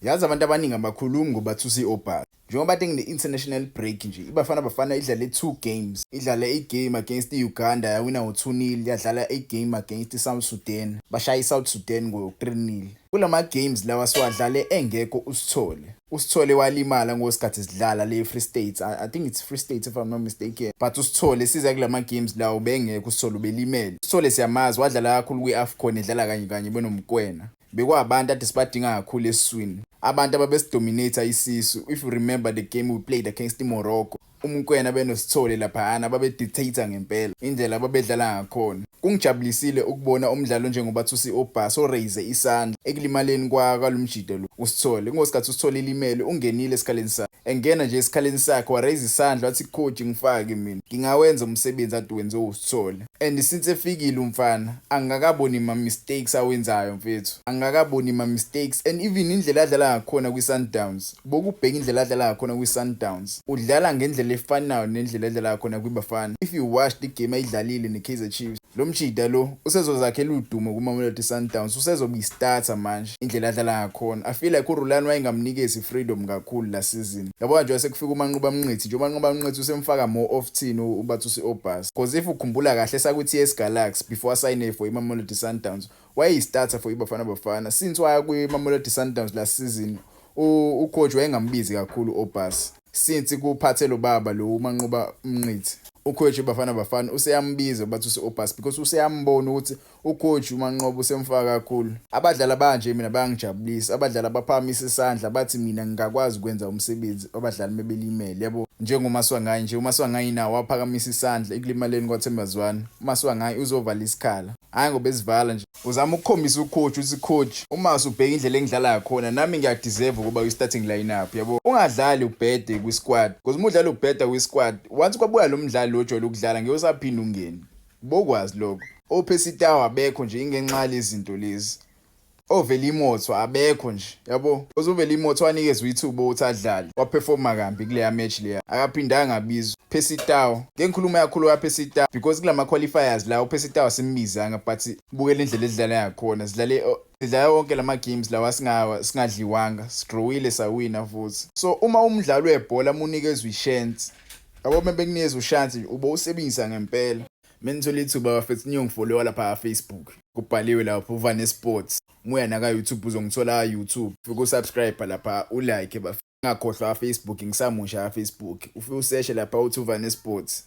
Yazi abantu abaningi abakhulumi ngoba Thusi Obhasi. Njengoba ngine-international break nje, iBafana Bafana idlale 2 games. Idlale i-game against i-Uganda yawina ngo-2-0, yadlala i-game against i-South Sudan. Bashaya i-South Sudan ngo-3-0. Kulama games lawa siwadlale engekho uSithole. uSithole walimala ngosikhathi sidlala le Free State. I think it's Free State if I'm not mistaken. But uSithole siza kulama games lawo bengekho uSithole ubelimele. uSithole siyamazi wadlala kakhulu kwi-AFCON edlala kanye benomkwena. Bekwabantu ade sibadinga kakhulu esiswini. Abantu ababesidominate isisu. If you remember the game we played against Morocco, umkwena benosithole laphana babedictator ngempela indlela ababedlala ngakhona. Kungijabulisile ukubona umdlalo njengoba Thusi Obhasi raise isandla ekulimaleni kwalomjito lo uSithole. Ngosikhathi uSithole ilimele ungenile esikhaleni sakhe. Engena nje esikhaleni sakhe wa raise isandla wathi coach ngifake mina. Ngingawenza umsebenzi ade wenze uSithole. And since efikile umfana angakaboni ma mistakes awenzayo mfethu. Angakaboni ma mistakes and even indlela adlala ngakhona kwiSundowns. Bokubheka indlela adlala ngakhona kwiSundowns. Udlala ngendlela efanayo nendlela edlala ngakhona kwiBafana. If you watch the game ayidlalile neKaizer Chiefs, lo mjida lo usezozakhela udumo kuMamelodi Sundowns, usezoba starter manje indlela adlala ngakhona. I feel like uRulani wayengamnikezi freedom kakhulu la season. Yabona nje sekufika uManqoba Mnqithi, nje uManqoba Mnqithi usemfaka more off-tin uBathusi Obhasi. Because if ukhumbula kahle sakuTS Galaxy before sign for iMamelodi Sundowns, starter for iBafana Bafana. Since waya kwiMamelodi Sundowns last season, ucoach wayengambizi kakhulu Obhasi. Since kuphathelo baba lo uManqoba Mnqithi, ucoach iBafana Bafana useyambiza Bathusi Obhasi because useyambona ukuthi ucoach uManqoba usemfaka kakhulu. Abadlali banje mina bayangijabulisa. Abadlali abaphakamisa isandla bathi mina ngingakwazi ukwenza umsebenzi abadlali mebelimele. Yabo njengoMaswangayi nje, uMaswangayi nawo waphakamisa isandla ekulimaleni kwaThembazwane. uMaswangayi uzovala isikhala. Hayi ngoba esivala nje. Uzama ukukhombisa ucoach uthi coach uma usubheka indlela engidlala ngakhona nami ngiyadeserve ukuba kwi-starting lineup. Yabo ungadlali ubhede kwi-squad because umudlalo ubheda kwi-squad once kwabuya lo mdlalo lo ojwayele ukudlala ngiyosaphinda ungene. Bokwazi lokho. oPesitawa abekho nje ingenxa yalezinto lezi. Ovelimoto abekho nje, yabo. Ovelimoto wanikezwe ithuba ukuthi adlale. Waperforma kambi kuleya match leya. Akaphindanga abizwa. Pesitawa. Ngenkhuluma kakhulu kaPesitawa because kulama qualifiers la uPesitawa simbizanga but bukela indlela edlala ngakhona. Sidlala wonke lama games lawa singadliwanga. Sidrawile sawina futhi. So uma umdlalo webhola unikezwe ichance, yabo bekunikeza uchance ube usebenzisa ngempela. Mina ngithola ithuba bafethu niyongifollowa lapha Facebook. Kubhaliwe lapho uVane Sports. Muya naka YouTube uzongithola YouTube. Fika usubscribe lapha ulike bafika ngakhohlwa Facebook ngisamusha Facebook. Ufike usearch lapha uVane Sports.